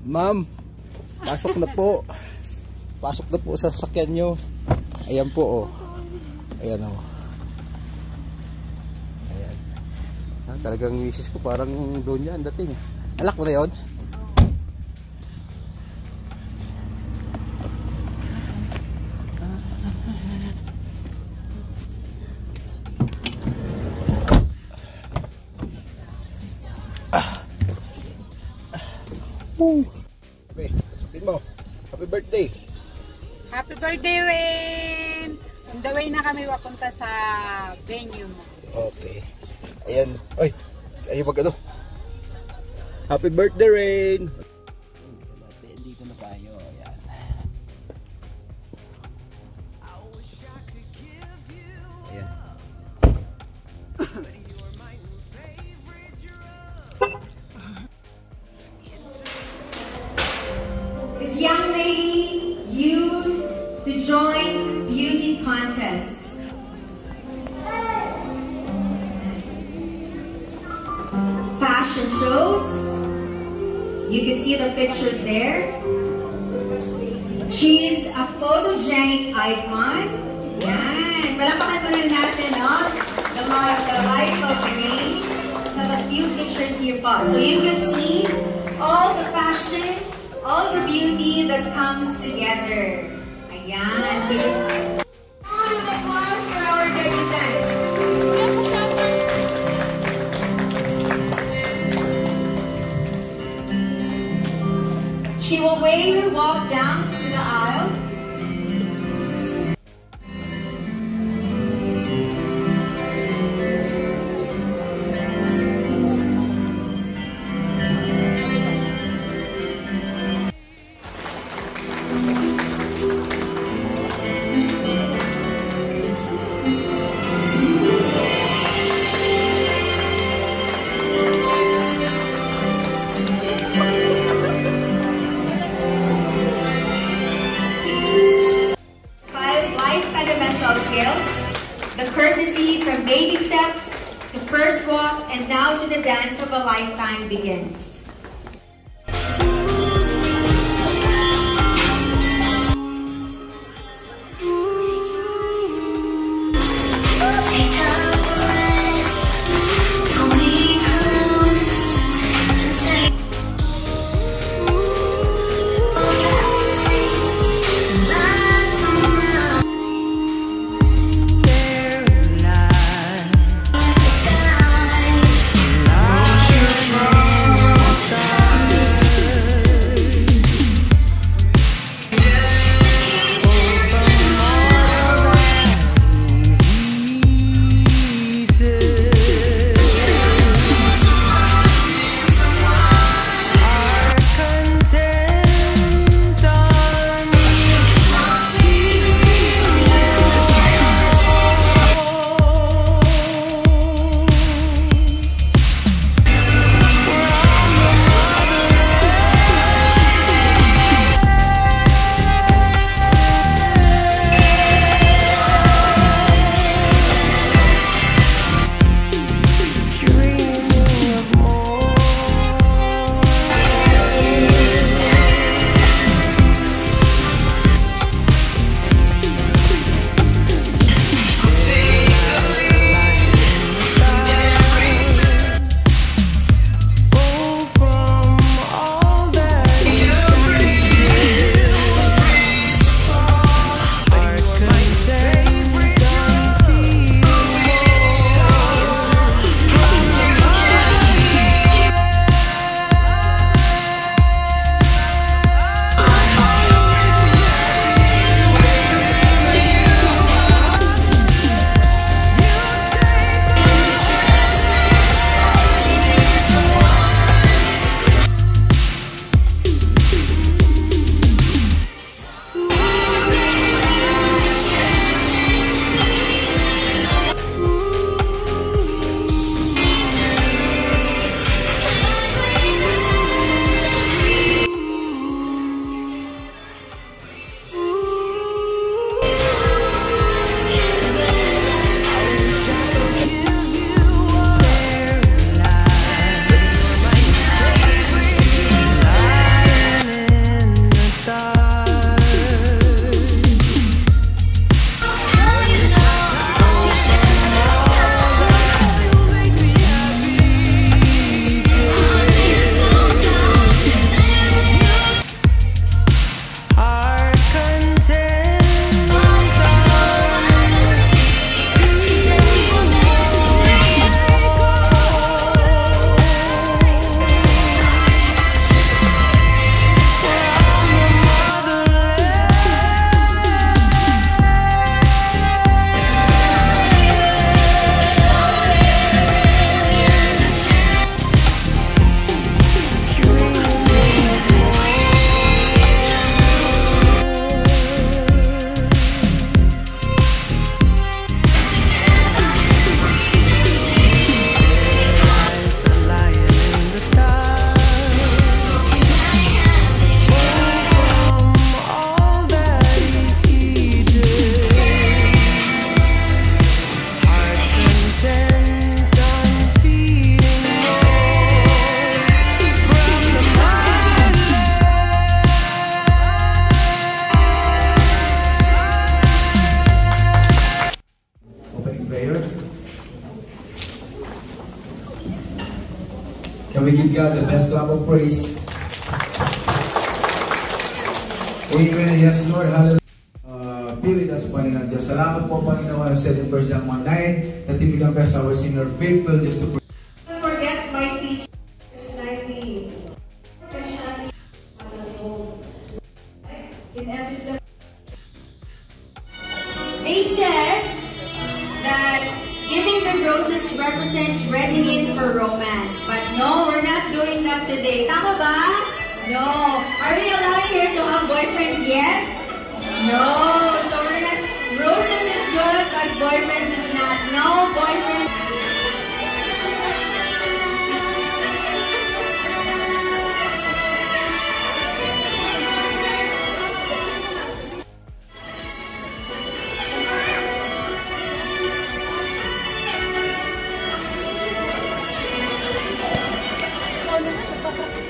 Ma'am, pasok na po. Pasok na po sa sasakyan nyo. Ayan po, oh. Ayan, oh. Ayan. Talagang misis ko parang doon yan dating. Alak mo na yun? Okay, sabihin mo. Happy birthday. Happy birthday, Rain! On the way na kami papunta sa venue mo. Okay. Ayan. Ay, ayaw mag ano. Happy birthday, Rain! Dito na tayo. Ayan. Ayan. This young lady used to join beauty contests. Fashion shows. You can see the pictures there. She's a photogenic icon. Yan. Palakpakan mo rin natin, no? The life of Rain. Have a few pictures here po. So you can see all the fashion, all the beauty that comes together. Ayan. So, round of applause for our debutante. She will wave her walk down to the aisle. Skills, the courtesy from baby steps to first walk, and now to the dance of a lifetime begins. give God the best clap of praise. Amen. Yes, Lord. Hallelujah. Pilit us, Panginoon Diyos. Salamat po, Panginoon. I said in 1 John 1:9 that we confess our sin or faithful just to Don't forget my teacher, verse 19. In every step. They said that giving the roses represents readiness for romance. But no, we're not doing that today. Tama ba? No. Are we allowed here to have boyfriends yet? No. So we're not. Roses is good, but boyfriends is not. No boyfriend.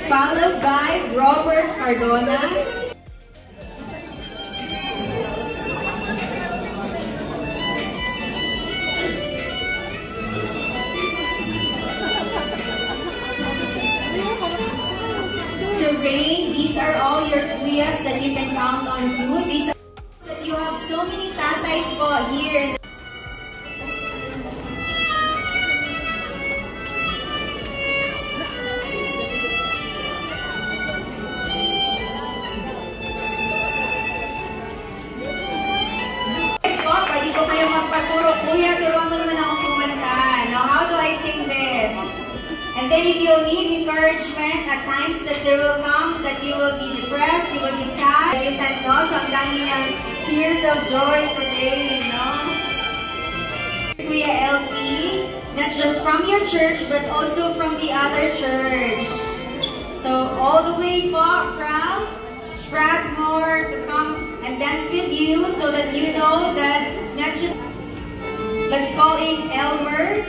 Followed by Robert Cardona. Rain, these are all your kuyas that you can count on too. These are that you have so many tatays po here in the pwede po kayo magpaturo. Kuya, turuan mo naman ako kumanta. Now, how do I sing this? And then if you need encouragement at times that there will come, that you will be depressed, you will be sad, you can know, so ang dami niyang tears of joy today, no? Kuya LP, not just from your church, but also from the other church. So all the way po from Strathmore to come and dance with you so that you know that not just, let's call in Elmer.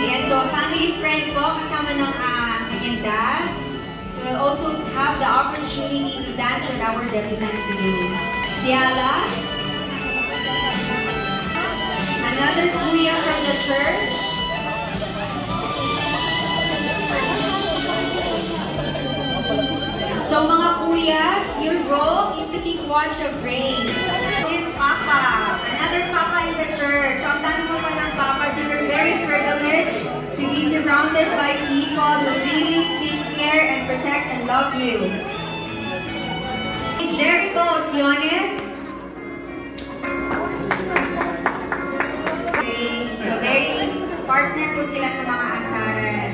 And so, family friend po, kasama ng kanyang dad. So, we'll also have the opportunity to dance with our debutante today. Diala. Another kuya from the church. So, mga kuyas, your role is to keep watch of rain. And Papa, another Papa in the church. So, ang dami mo pa ng Papa, so you're very privileged to be surrounded by people who really take care and protect and love you. Jericho Osiones. Okay, so very partner ko sila sa mga asaran.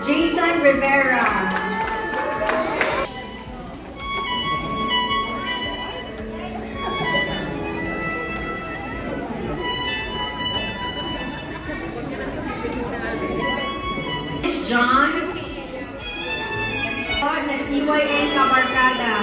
Jason Rivera. John. Na CYN Kabarkada.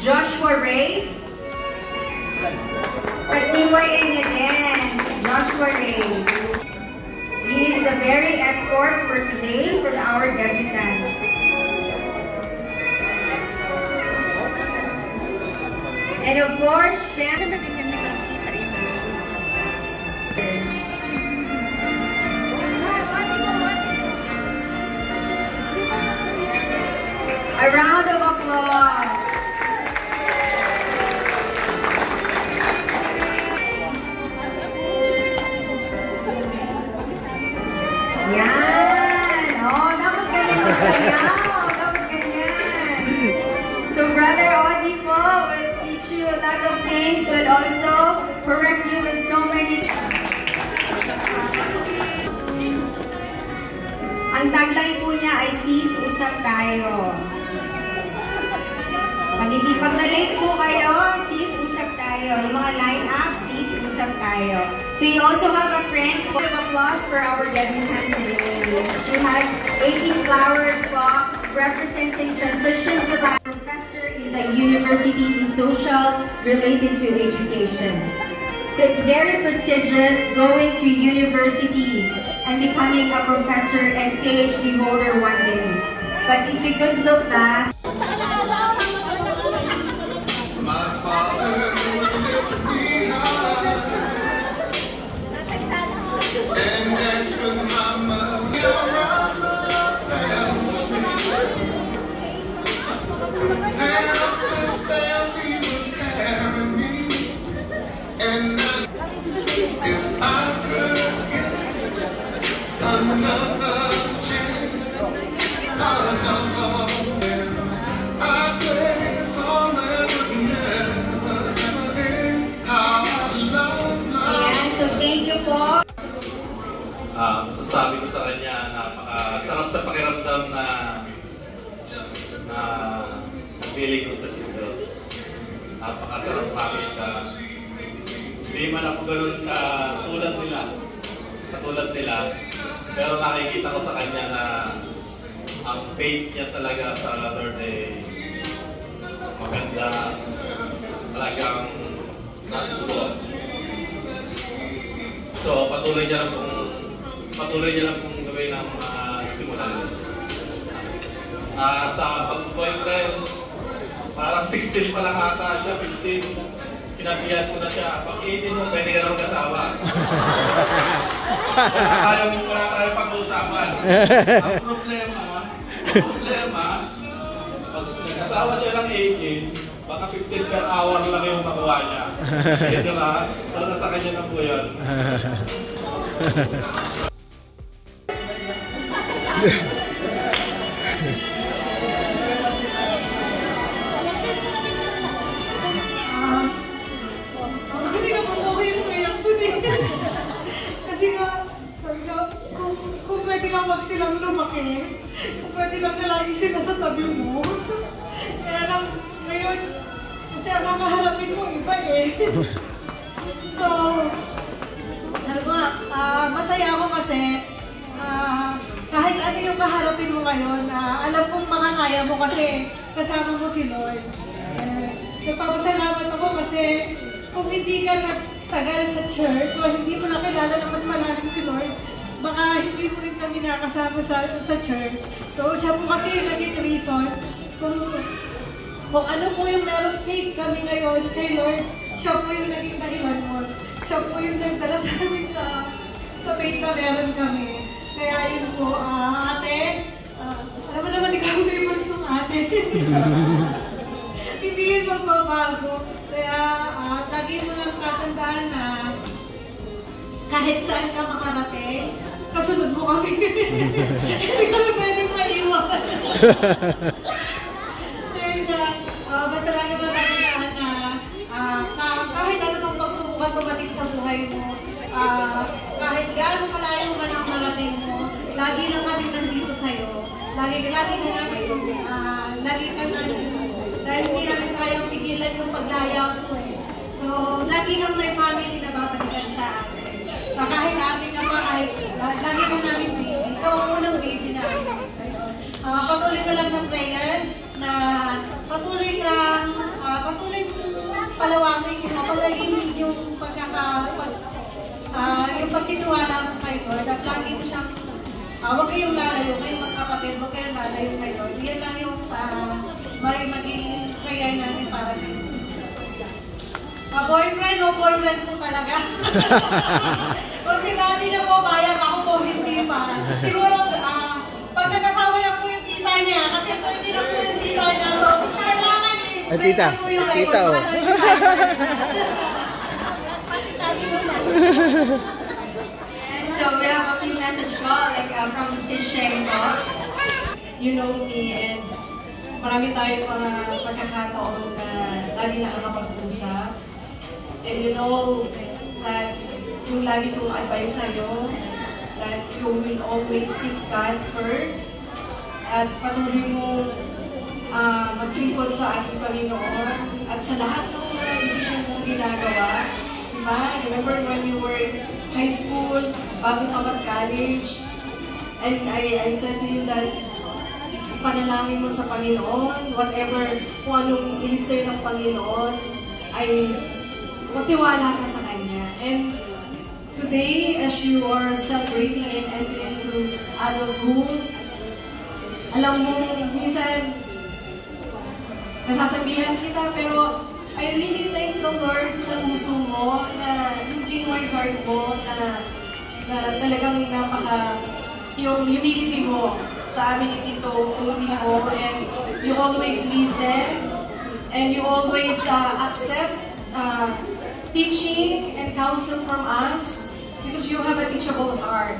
Joshua Ray. CYN again. Joshua Ray. He is the very escort for today for our debutant. And of course, Shem. A round of applause. Yan. Oh, dapat ganyan magsayaw. Dapat ganyan. So, Brother Odi po will teach you a lot of things, will also correct you with so many. Ang tagline po niya ay sis, usap tayo. Pag na-late po kayo, sis, usap tayo. Yung mga line-up, sis, usap tayo. So you also have a friend. A round of applause for our debutant today. She has 18 flowers po representing Transition to Life. Professor the university in social related to education. So it's very prestigious going to university and becoming a professor and PhD holder one day. But if you could look back, masasabi ko sa kanya, napakasarap sa pakiramdam na feeling ko sa Diyos. Napakasarap makita. Hindi man ako ganun katulad nila. Pero nakikita ko sa kanya na ang faith niya talaga sa Lord ay maganda. Talagang nasuot. So patuloy niya lang kung gawin ang simulan. Sa pag-boyfriend, parang 16 pa lang ata siya, 15. Sinabihan ko na siya, pag 18 mo, pwede ka na mag-asawa. Wala tayo pag-uusapan. Ang problema, pag nag-asawa siya ng 18, baka 15 per hour lang yung makuha niya. Ito lang, so nasa kanya na po yan. Hindi naman okay yung reaction eh. Kasi nga, kung pwede lang wag silang lumaki, kung pwede lang na lagi sila sa tabi mo. Kaya lang, ngayon, kasi ang makaharapin mo iba eh. So, masaya ako kasi, kahit ano yung kaharapin mo ngayon, alam kong makakaya mo kasi kasama mo si Lord. Nagpapasalamat ako kasi kung hindi ka nagtagal sa church o hindi mo nakilala na mas malalim si Lord, baka hindi mo rin kami nakasama sa church. So siya po kasi yung naging reason kung ano po yung meron faith kami ngayon kay Lord, siya po yung naging dahilan mo. Siya po yung nagdala sa amin sa faith na meron kami. Kaya yun po, ate, alam mo naman ikaw ang favorite ng ate. Hindi yun magbabago. Kaya lagi mo lang tatandaan na kahit saan ka makarating, kasunod mo kami. Hindi kami pwedeng maiwan. Basta lagi mo tatandaan na kahit ano pang pagsubukan tumating sa buhay mo, kahit gaano malayo man ang marating mo, lagi lang kami nandito sa'yo. Lagi ka namin. Dahil hindi namin kayang pigilan yung paglaya mo eh. So, lagi kang may family na babalikan sa atin. Kahit ating naman, lagi ka namin baby. Ikaw ang unang baby namin. Patuloy ka lang ng prayer na patuloy palawakin, palalimin yung yung pagtitiwala mo kay Lord. At lagi mo siyang, huwag kayong lalayo, kayong magkapatid, huwag kayong lalayo kay Lord. Yan lang yung may maging prayer namin para sa inyo. Boyfriend o boyfriend po talaga. Kung sinabi na po, bayag ako po, hindi pa. Siguro, pag nagkasawa na po yung tita niya, kasi hindi na po yung tita niya, so kailangan tita, po yung tita oh. so we have a few message po, like from Sis Sheng po. You know me, and marami tayong mga pagkakataon na lagi nakakapag-usap. And you know that yung lagi kong advice sa'yo, that you will always seek God first. At patuloy mo magkilipod sa ating Panginoon at sa lahat ng mga desisyon mong ginagawa. Diba? Remember when you were in high school, bago ka mag-college, and I said to you that ipanalangin mo sa Panginoon, whatever, kung anong ilit sa'yo ng Panginoon, ay magtiwala ka sa Kanya. And today, as you are celebrating and entering into adulthood, alam mo, minsan, nasasabihan kita, pero I really thank the Lord sa puso mo, na yung genuine heart mo, na talagang yung humility mo sa amin ni Tito Umi mo, and you always listen, and you always accept teaching and counsel from us, because you have a teachable heart.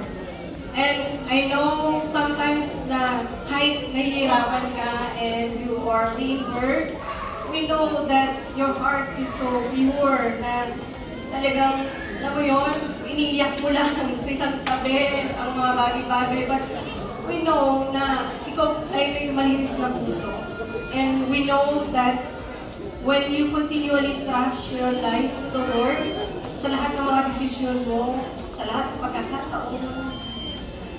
And I know sometimes na kahit nahihirapan ka and you are being hurt, we know that your heart is so pure na talagang, alam mo yun, iniiyak mo lang sa isang tabi ang mga bagay-bagay. But we know na ikaw ay may malinis na puso. And we know that when you continually trust your life to the Lord, sa lahat ng mga desisyon mo, sa lahat ng pagkakataon,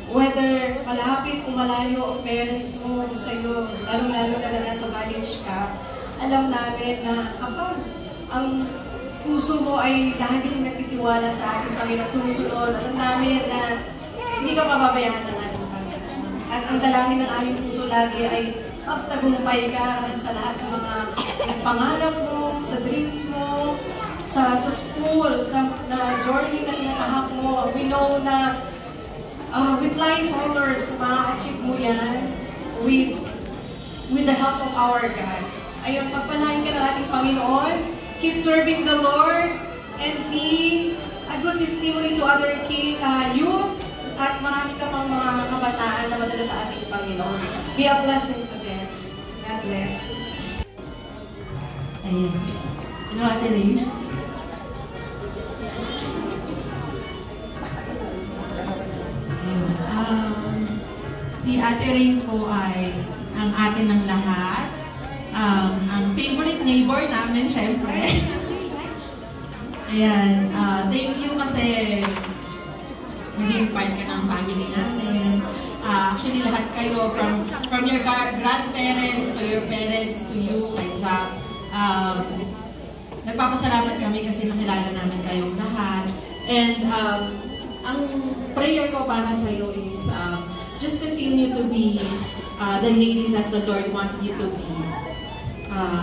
whether malapit o malayo ang parents mo sa'yo, lalo-lalo na nasa college ka, alam namin na kapag ang puso mo ay laging nagtitiwala sa ating Panginoon at sumusunod, alam namin na hindi ka pababayaan ng ating Panginoon. At ang dalangin ng aming puso lagi ay magtagumpay ka sa lahat ng mga pangarap mo, sa dreams mo, sa school, sa journey na tinatahak mo. We know na with flying colors, ma-achieve mo yan with the help of our God. Ayun, pagpalain ka ng ating Panginoon, keep serving the Lord, and be a good testimony to other youth, at marami ka pang mga kabataan na madala sa ating Panginoon. Be a blessing to them. God bless. Ayun. Ano, Ate Ray? Si Ate Ray po ay ang ate ng lahat. Ang favorite neighbor namin, syempre. Ayan. Thank you kasi naging part ka ng family namin. Actually, lahat kayo, from your grandparents to your parents to you, kay Jack. Nagpapasalamat kami kasi nakilala namin kayong lahat. And ang prayer ko para sa iyo is just continue to be the lady that the Lord wants you to be.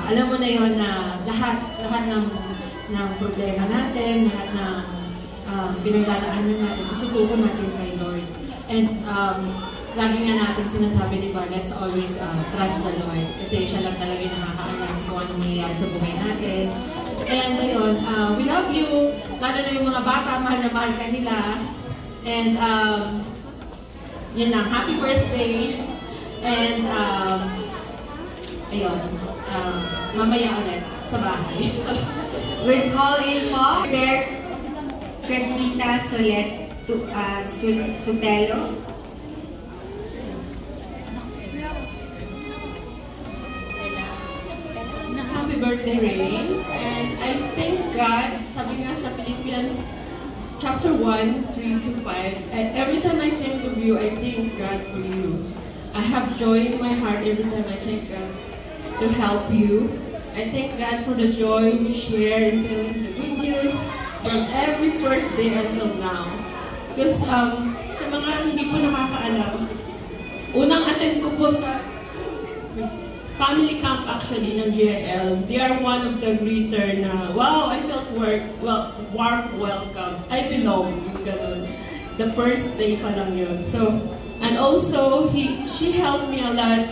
Alam mo na yon na lahat ng problema natin, lahat ng pinagdadaanan natin, susuko natin kay Lord. And lagi nga natin sinasabi, di ba, let's always trust the Lord. Kasi siya lang talaga yung nakakaalam kung ano nangyayari sa buhay natin. And ayun, we love you. Lalo na yung mga bata, mahal na mahal ka nila. And yun lang, happy birthday. And ayun, mamaya ulit sa bahay. With call-in po, there, Cristita Sutelo. Happy birthday, Rain. And I thank God, sabi nga sa Philippians chapter 1, 3-5, and every time I think of you, I thank God for you. I have joy in my heart every time I thank God to help you. I thank God for the joy we share in telling the good news from every first day until now. Because sa mga hindi po nakakaalam, unang attend ko po sa family camp actually ng GIL. They are one of the greeter na, wow, I felt warm welcome. I belong, yung ganun. The first day pa lang yun. So, and also, she helped me a lot.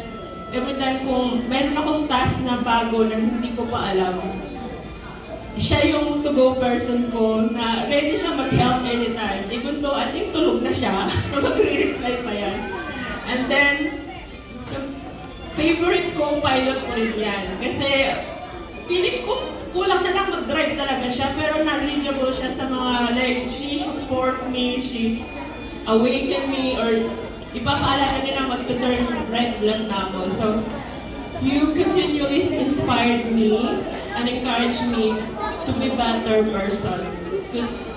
Every time kung meron akong task na bago na hindi ko pa alam, siya yung to-go person ko na ready siya mag-help anytime. Even though I think tulog na siya, mag-reply pa yan. And then, favorite co-pilot ko rin yan. Kasi, feeling ko, kulang na lang mag-drive talaga siya, pero knowledgeable siya sa mga, like, she support me, she awaken me, or ipapaalala niya na mag-turn right lang na ako. So, you continually inspired me and encouraged me to be a better person. Because,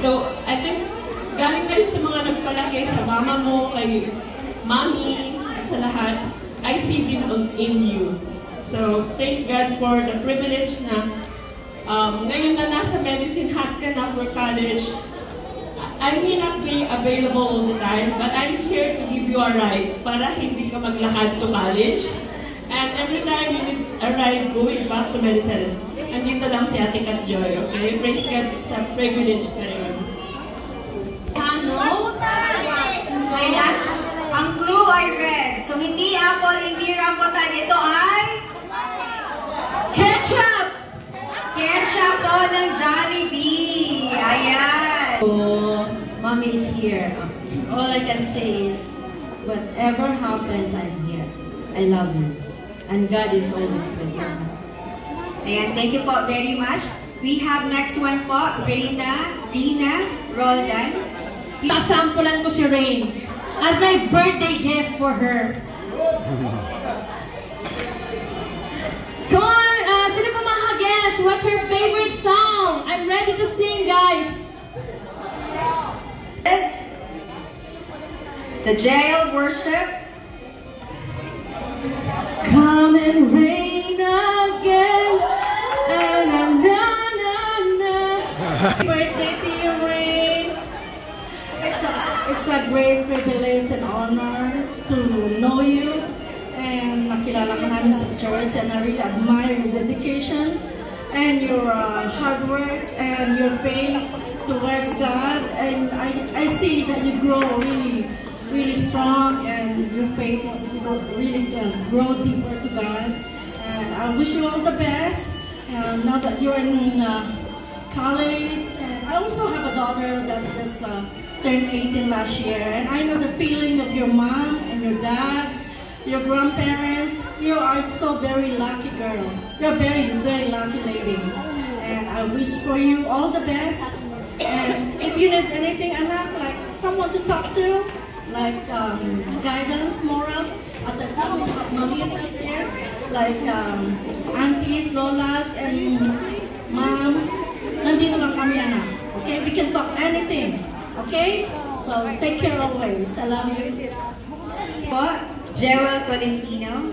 though, I think, galing na rin sa mga nagpalaki, sa mama mo, kay mommy, sa lahat, I see Him in you. So, thank God for the privilege na ngayon na nasa medicine hat ka na for college. I may not be available all the time, but I'm here to give you a ride para hindi ka maglakad to college. And every time you need a ride going back to medicine, andito lang si Ate Kat Joy, okay? Praise God sa privilege na yun. Ano? Ay, ang clue I read. So, hindi apple, hindi rambutan. Ito ay ketchup! Ketchup po ng Jollibee. Ayan. So, Mommy is here. All I can say is, whatever happened, I'm here. I love you. And God is always with you. Ayan, thank you po very much. We have next one po, Rina Roldan. Tasampulan ko si Rain as my birthday gift for her. Come on, sino pa makaguess? What's her favorite song? I'm ready to sing, guys. It's the jail worship. Come and rain again. Na, na, na, na. Happy birthday to you, Rain. It's a great privilege and honor to know you. And nakilala ka namin sa church, and I really admire your dedication and your hard work and your faith towards God. And I see that you grow really strong, and your faith is really grow deeper to God. And I wish you all the best. Now that you're in college, and I also have a daughter that just turned 18 last year, and I know the feeling of your mom and your dad, your grandparents. You are so very lucky girl. You're a very lucky lady, and I wish for you all the best. And if you need anything, anak, like someone to talk to, like guidance, morals, as I have mamitas here, like aunties, lolas, and moms, nandito lang kami, anak. Okay, we can talk anything. Okay, so take care always. I love you. Jewel Tolentino.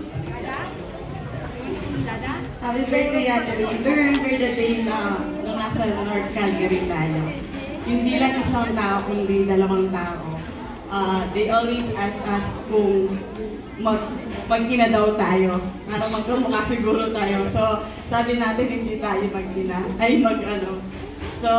Happy birthday, Ate Lee. Remember the day na nasa North Calgary tayo. Hindi lang isang tao, kundi dalawang tao. They always ask us kung mag-ina daw tayo. Para magkamukha siguro tayo. So, sabi natin hindi tayo mag-ina. So,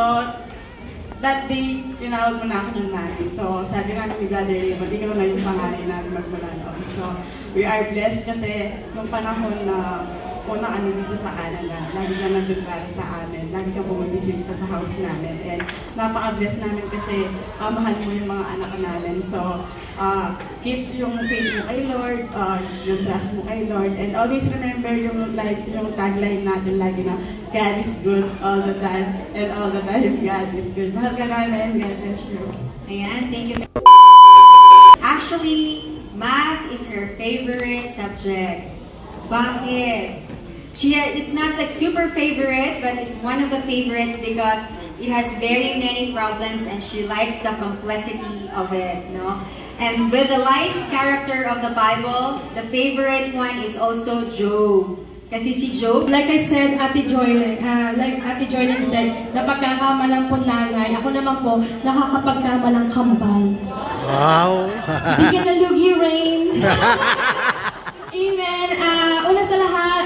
that day, tinawag mo na ako ng nanay. So, sabi natin ni Brother Raymond, ikaw na yung pangalan natin magmula noon. So, we are blessed kasi nung panahon na unang dito sa Canada, lagi ka nandun para sa amin, lagi ka bumibisita sa house namin. And napaka-bless namin kasi mahal mo yung mga anak namin. So, keep yung faith mo kay Lord, yung trust mo kay Lord, and always remember yung tagline natin lagi na God is good all the time, and all the time God is good. Mahal ka namin, God bless you. Ayan, thank you. Actually, math is her favorite subject. Bakit? It's not like super favorite, but it's one of the favorites because it has very many problems and she likes the complexity of it, no? And with the life character of the Bible, the favorite one is also Job. Kasi si Job, like I said, Ate Joylyn, like Ate Joylyn said, napagkakamalang po nanay, ako naman po, nakakapagkamalang kambal. Wow! Hindi ka nalugi, Rain. Amen. Una sa lahat,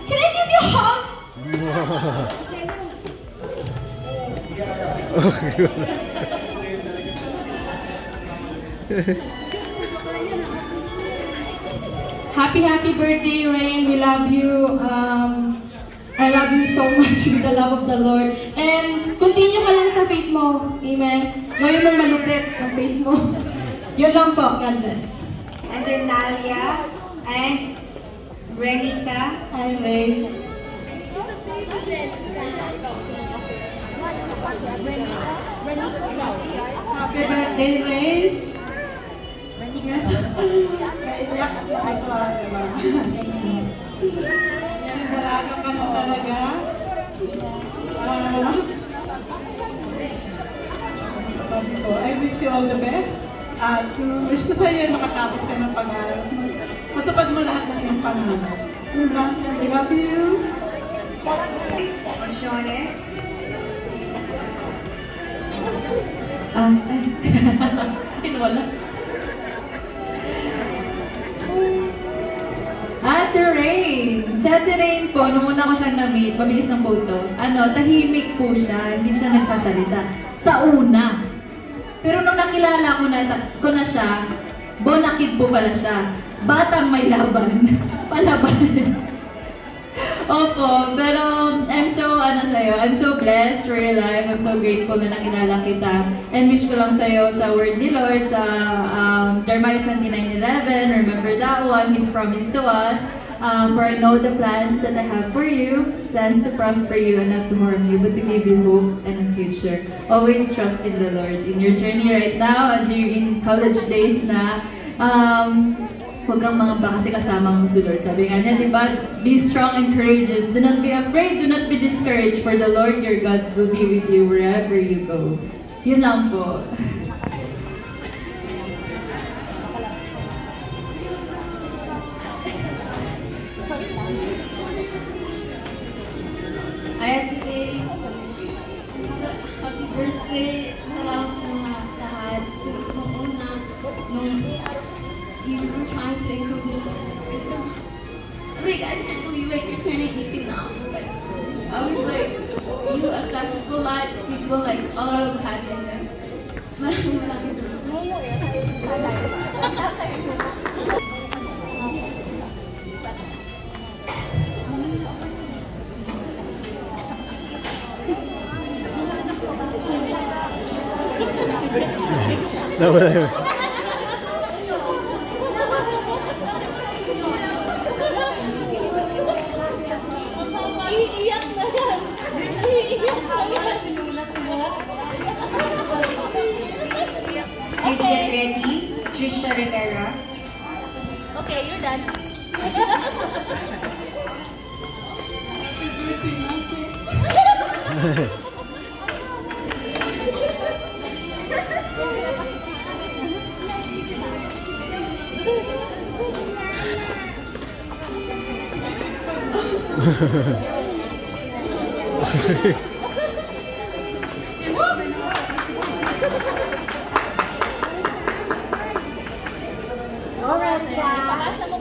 can I give you a hug? Happy birthday, Rain. We love you. I love you so much with the love of the Lord. And continue ka lang sa faith mo. Amen. Gawin mong malupit ang faith mo. Yun lang po. God bless. And then Nalia and Renica. Hi, Ray. Happy birthday, Ray. Dalaga ka na talaga. I wish you all the best. At wish ko sa iyo makatapos ka ng pag-aaral. Matupad mo lahat ng iyong pangarap. Diba? I love you. Oshones. Wala. Ate Rain! Si Ate Rain po, nung una ko siyang na-meet, mabilis ng photo, tahimik po siya, hindi siya nagsasalita. Sa una. Pero nung nakilala ko na siya, bonakid po pala siya. Batang may laban. Palaban. Opo, pero I'm so blessed for your life. I'm so grateful na nakilala kita. And wish ko lang sa'yo sa word ni Lord sa Jeremiah 29:11. Remember that one, His promise to us. For I know the plans that I have for you, plans to prosper you and not to harm you, but to give you hope and a future. Always trust in the Lord. In your journey right now, as you're in college days na, huwag kang mangamba kasi kasama mo si Lord. Sabi nga niya, diba? Be strong and courageous. Do not be afraid. Do not be discouraged. For the Lord your God will be with you wherever you go. Yun lang po. Happy birthday. Salamat sa mga lahat. So, nung you were trying to include like, I can't believe like you're turning 18 now. Like, I was like, you a successful life, peaceful, like a lot of happiness. Maraming Iiyak na yan! Iiyak na yan! Please get ready. Trisha Rivera. Okay, you're done.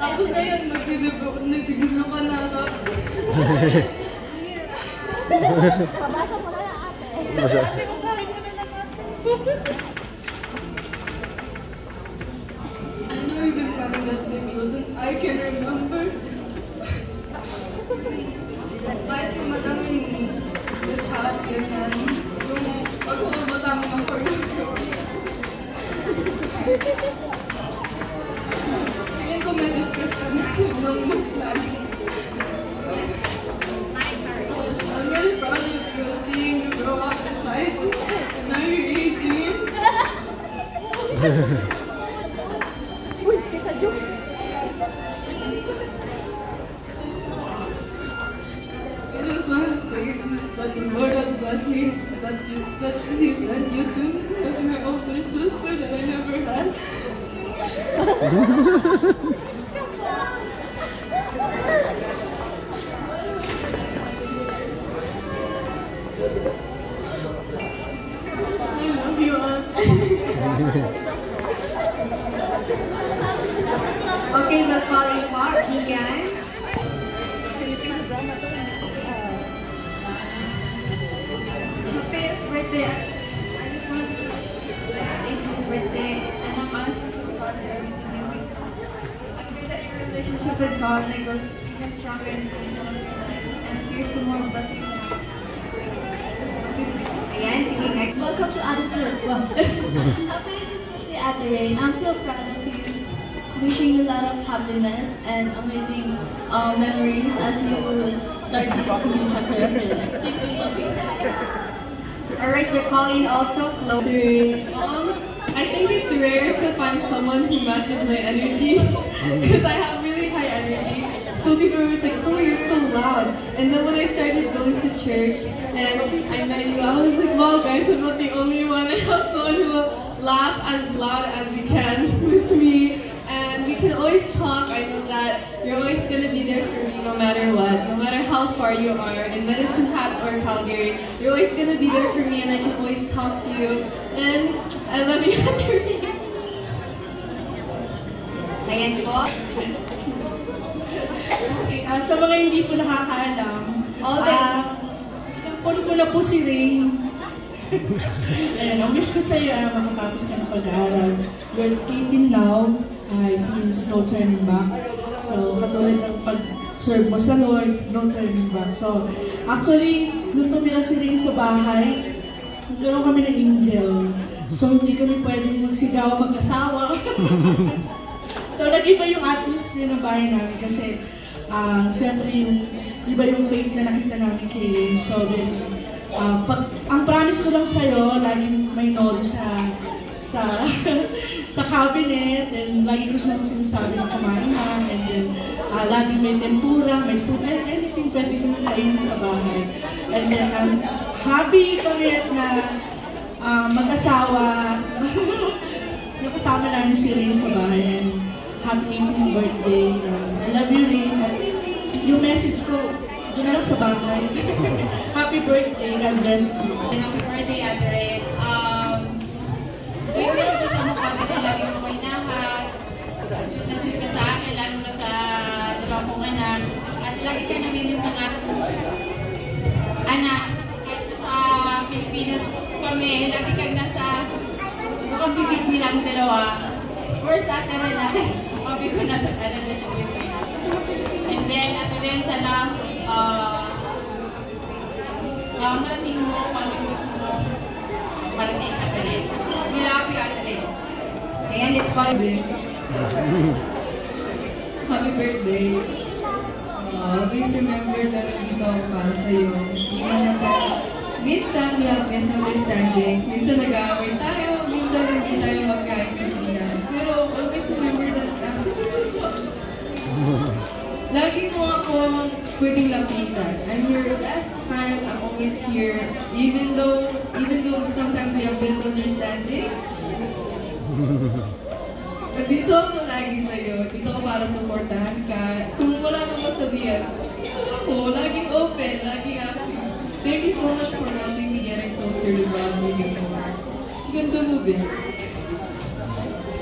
Tapos ngayon, nagdidigo ka na. Pabasa mo na lang ate. Ate, kumain mo na lang ate. I know you've been planning that day since I can remember. Kahit yung madaming lahat, ganyan. Yung pag-uubos ang mga tingin ko may discuss ka na nung nag-plan. I'm really proud of you, seeing you grow up beside me. And now you're 18. Uy, kita joke. I just want to say that the Lord has blessed me, that He sent you to me as my older sister that I never had. I love you all. Okay, we'll call in Mark Ian. Happy birthday. I just wanted to thank you for birthday. And I'm asking for God that I pray that your relationship with God may grow even stronger and here's to more blessings. Ayan, sige, next. Welcome to Attitude. Happy birthday, Ate Rain. I'm so proud of you. Wishing you a lot of happiness and amazing memories as you start this new chapter of your life. Alright, we're calling also Chloe. I think it's rare to find someone who matches my energy because I have really high energy. So people were always like, oh, you're so loud. And then when I started going to church and I met you, I was like, wow guys, I'm not the only one. I have someone who laugh as loud as you can with me. And we can always talk. I know that you're always going to be there for me no matter what. No matter how far you are, in Medicine Hat or Calgary, you're always going to be there for me and I can always talk to you. And I love you. Ayan po. Okay, sa mga hindi po nakakaalam, puro ko na po si Rain. Ayan, ang wish ko sa iyo makatapos ka ng pag-aaral. You're 18 now, it means no turning back. So, katulad ng pag-serve mo sa Lord, no turning back. So, actually, nung tumira si Rain sa bahay, nagkaroon kami ng angel. So, hindi kami pwedeng magsigaw mag-asawa. So, nag-iba yung atmosphere ng bahay namin kasi siyempre iba yung faith na nakita namin kay Rain. So, then, ang promise ko lang sa'yo, laging may nod sa cabinet, and lagi ko silang sinasabi na kumain na, and then laging may tempura, may soup, and anything pwede ko kainin sa bahay. And then, happy kami na mag-asawa, nakasama namin si Rain sa bahay, and happy 18th birthday. I love you, Rain. Yung message ko, doon na lang sa bahay. Happy birthday, God bless you. Happy birthday, Ate Rain. Tuwing nakikita mo kasi na lagi mo ko inahat. Sweet ka sa akin, lalo ka sa dalawang kong anak. At lagi ka namimiss ng aking anak. Kahit sa Pilipinas kami, lagi kang nasa mukhang bibig nilang dalawa. Or sa Ate Rain natin, mabi ko nasa Canada siya bibig. And then, Ate Rain, sana marating mo kung ano gusto mo marating, Ate Rain. We love you, Ate Rain. Ayan, let's follow. Happy birthday. Always remember that nandito ako para sa'yo. Even na minsan we have misunderstandings, minsan nag-aaway tayo, minsan hindi tayo magkaintindihan. Pero always remember that lagi mo akong pwedeng lapitan. I'm your best friend. I'm always here. Even though sometimes we have misunderstanding. Dito ako lagi sa'yo. Dito ako para supportahan ka. Kung wala kang masabihan, ako, laging open, laging active. Thank you so much for helping me getting closer to God even more. Ganda mo din.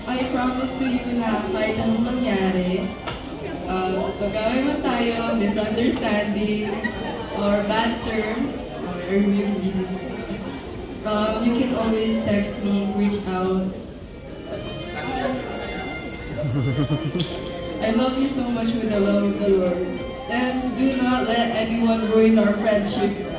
I promise to you na kahit anong mangyari, pag-away man tayo, misunderstandings, or bad terms, or reasons, you can always text me, reach out. I love you so much with the love of the Lord. And do not let anyone ruin our friendship.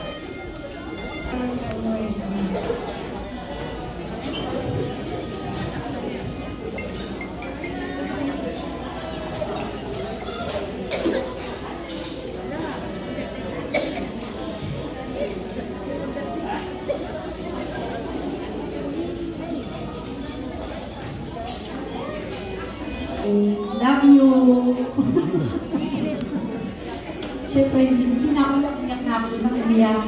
Love you. Siyempre, hindi na ako nag-iyak na ako ng umiyak.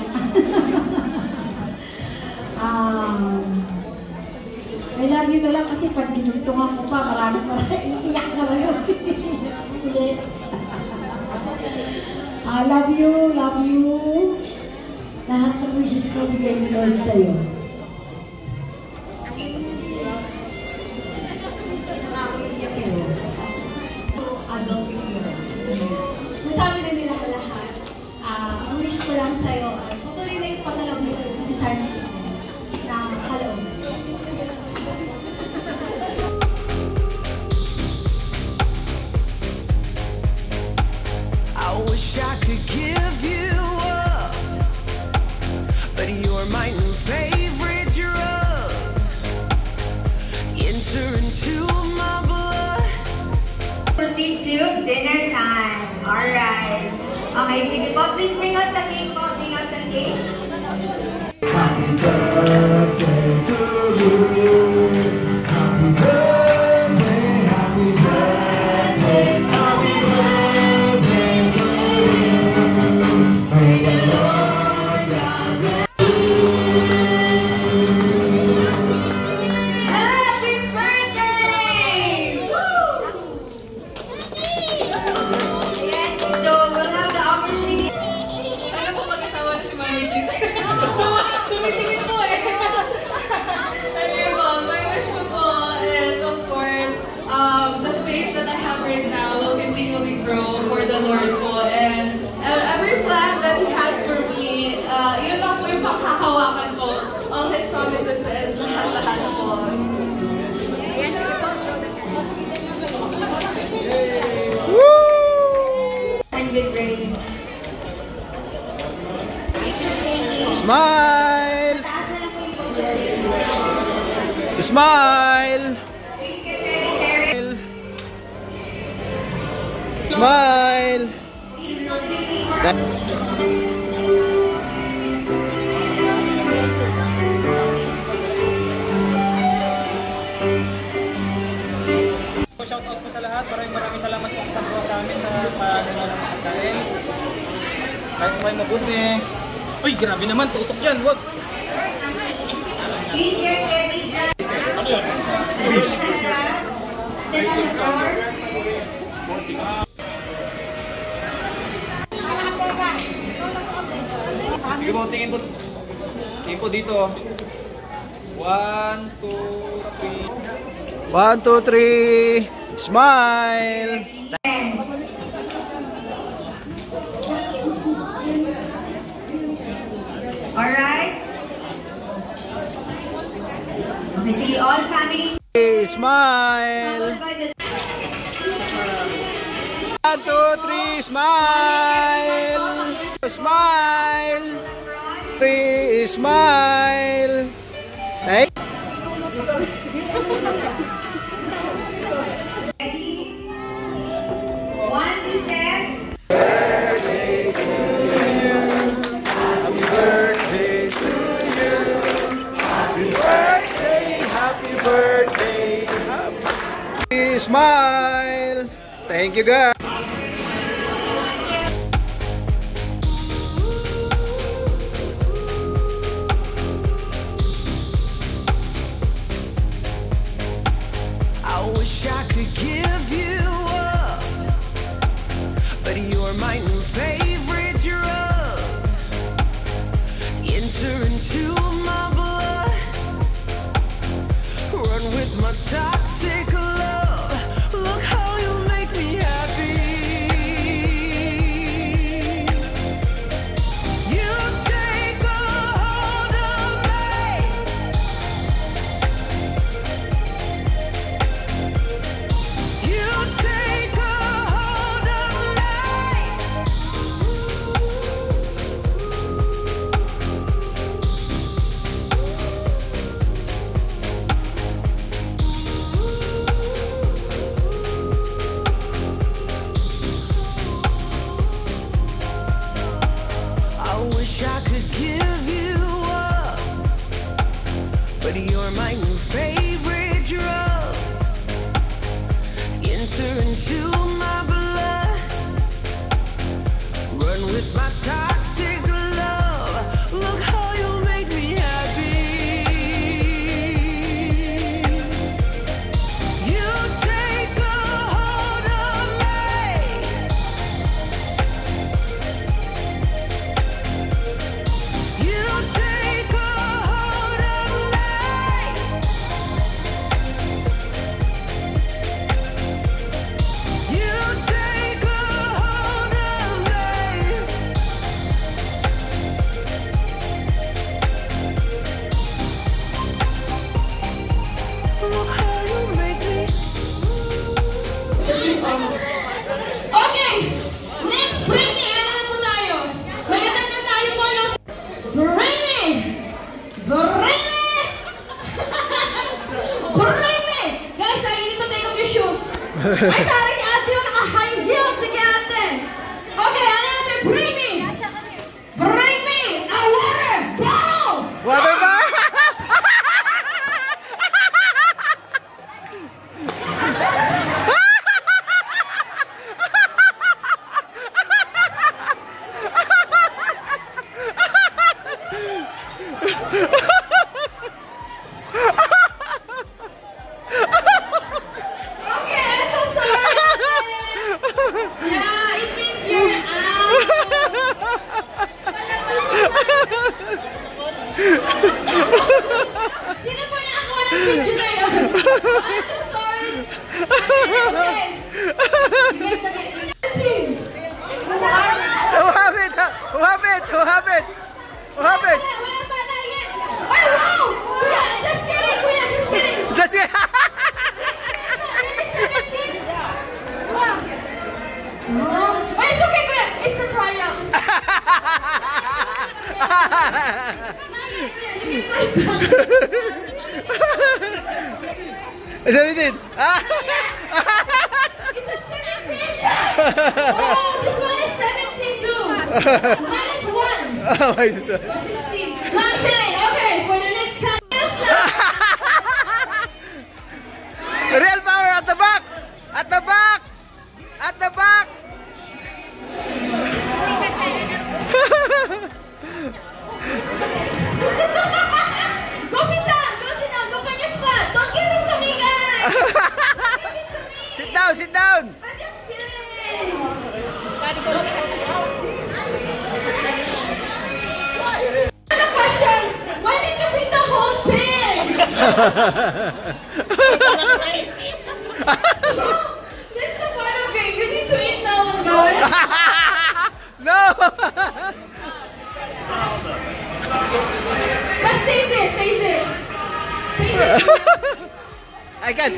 I love you na lang kasi pag ginuntungan ko pa, marami iiyak na ba yun? Love you, love you. Lahat ng wishes ko bigay ni Lord sa'yo. Nasabi na nila ko lahat. Ang wish ko lang sa'yo, tutuloy na yung pangalaw mo yung desire mo na kaloob. I wish I could give you up, but you're my new favorite drug. Enter into my blood. Proceed to dinner time. Alright. Okay, sige po. Please bring out the cake po. Bring out the cake. Happy birthday to you. Happy birthday, happy birthday, happy birthday to you. May the Lord God bless you. ipagkakawakan ko all His promises and lahat-lahat po. And good grace. Smile! Smile! Smile! Shoutout po sa lahat. Maraming salamat po sa paggawa sa amin sa pag-ano ng pagkain. Kahit po kayo mabuti. Uy, grabe naman. Tutok yan. Wag! Please get ready. Ano yun? Sit on the floor. Sige po, tingin po. Tingin po dito. 1, 2, 3. 1, 2, 3. Smile! Alright? Okay, see all family. Smile! 1, 2, 3, smile! Smile! 3, smile! Hey! One, two, set. Birthday to you. Happy birthday to you. Happy birthday, happy birthday. Happy... Smile! Thank you, guys. I wish I could give you up, but you're my new favorite drug. Enter into my blood, run with my toxic love. Look how you make me happy. You take a hold of me. You take a hold of me. I wish I could give you up, but you're my new favorite drug. Enter into my blood, run with my toxic love. Look how you make me happy. You take a hold of me. You take a hold of me. You take a hold of me. Look how you make me. Okay! Next, bring me! Ano na po tayo? Magandang na tayo po ng... Bring me! Bring me! Bring me! Guys, I need to take off your shoes. Ay, tari ni ate yun, naka-high heels. Sige, ate. Okay, ate, bring me! Bring me a water bottle! Water ba? Okay, I'm so sorry. Yeah, it means you're out. Sino po nakakuha ng video na yun? I'm so sorry. Okay. You guys again. Who have it? Who have it? Who have it? Who have it? 17. Ah! It's a 17, yes! Oh, this one is 17 too. Minus 1. Oh, minus 1. So 16. Okay, for the next count. Real power at the back! At the back! At the back! Go sit down, look at your spot. Don't give it to me, guys. Give it to me. Sit down, sit down. I'm just kidding. Another question. Why did you pick the whole thing? So, that's the part of it. You need to eat now, guys. No! Just taste it. I can.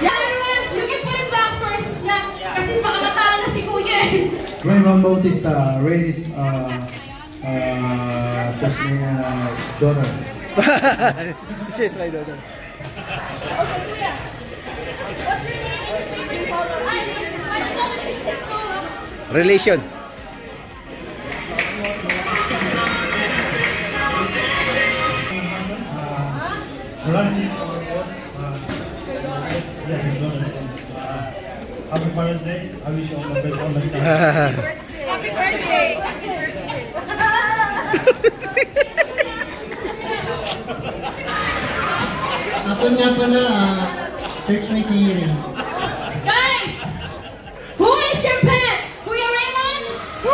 Yeah, everyone, you can put it back first. Yeah, kasi baka matalo na si Kuya. When one Bautista Ray's just daughter. This is my daughter. Okay, Kuya. What's your name? Relation. Happy Father's Day. I wish you all the best all the time. Happy birthday! Ako nga pala, church may hearing. Guys! Who is your pet? Kuya Raymond? Woo!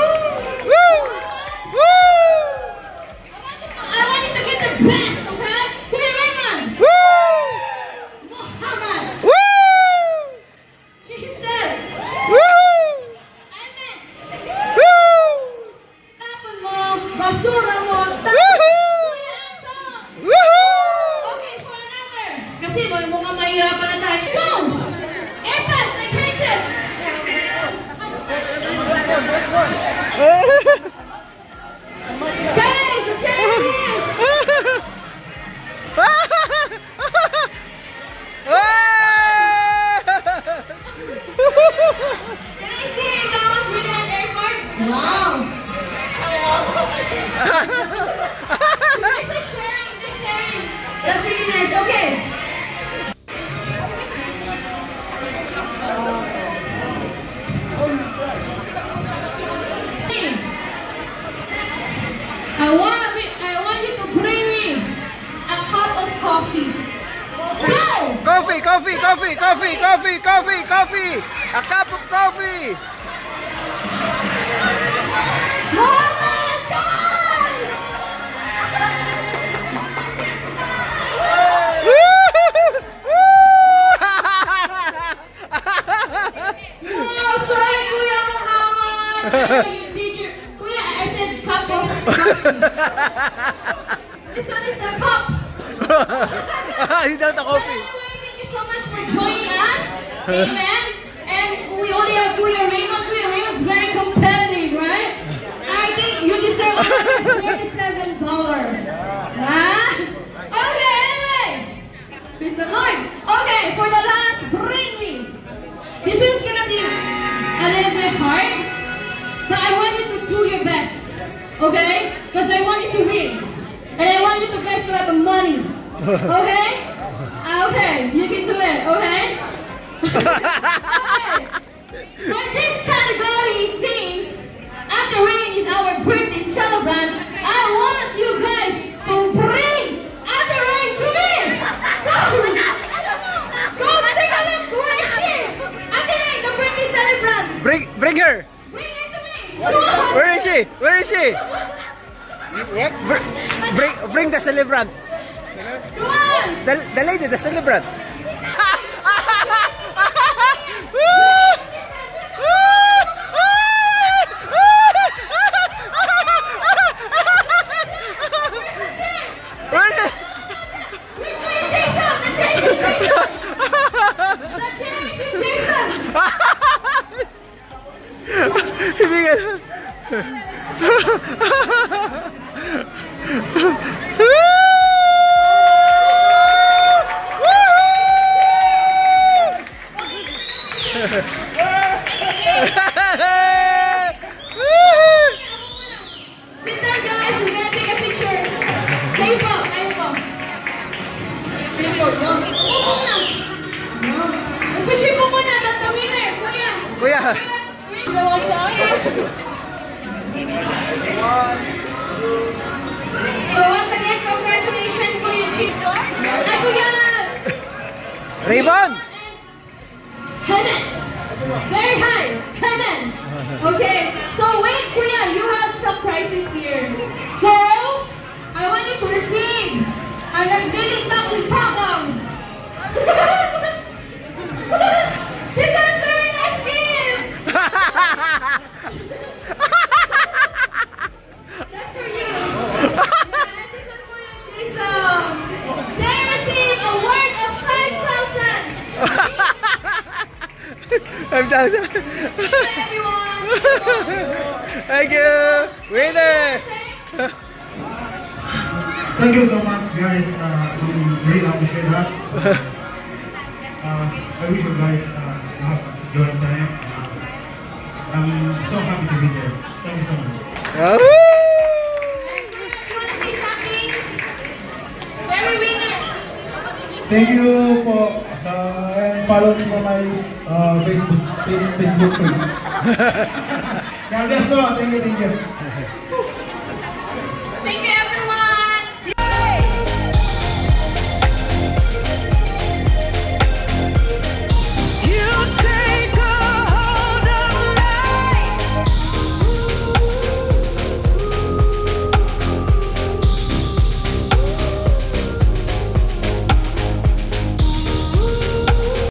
I want you to get the best, okay? Kuya Raymond! Muhammad! Jesus! Amen! Tapon mo, basura mo, Kuya Anton! Okay, for another. Kasi mukhang mahirapan na tayo. Go! Epas, my princess! Guys, the chair is here! Can I see if that one's written on airport? Wow! They're sharing. That's really nice. Okay. I want you to bring me a cup of coffee. Go! Coffee! A cup of coffee! Mohammed, come on! Oh, sorry, Kuya Muhammad. Kuya, I said cup of coffee. This one is a cup. You don't have coffee. Anyway, thank you so much for joining us. Amen. And we only have Kuya Raymond. Kuya Raymond's very competitive, right? I think you deserve $47. Huh? Okay, anyway. Praise the Lord. Okay, for the last, bring me. This one's gonna be a little bit hard, but I want you to do your best. Okay? Because I want you to win. And I want you to guys to have the money. Okay? Okay, you can do it, okay? Okay. For this category, since Ate Rain is our birthday celebrant, I want you guys to bring Ate Rain to me! Go take a look, where is she? Ate Rain, the birthday celebrant! Bring her! Bring her to me! Where is she? Bring the celebrant. The lady, the celebrant. Sit down, guys. We're gonna take a picture. Kayo po, kayo po. Kayo po, yo. Picture po muna, not the winner. Kuya. Kuya. So once again, congratulations, Kuya Chief. Ay, Kuya! Raymond! Heaven! Very high! Heaven! Okay, so wait, Kuya, you have some prizes here. So, I want you to receive ang nagdilig na ulpakang. This is very nice gift! That's for you. And this is for you, Jason. They receive a worth of 5,000. 5,000. Thank you, everyone. Thank you. Winner. Thank you so much, guys. We really appreciate that. I wish you guys have a good time. I'm so happy to be there. Thank you so much. You want to say something? Very winner. Thank you po sa follow mo my Facebook page. God bless po. Thank you.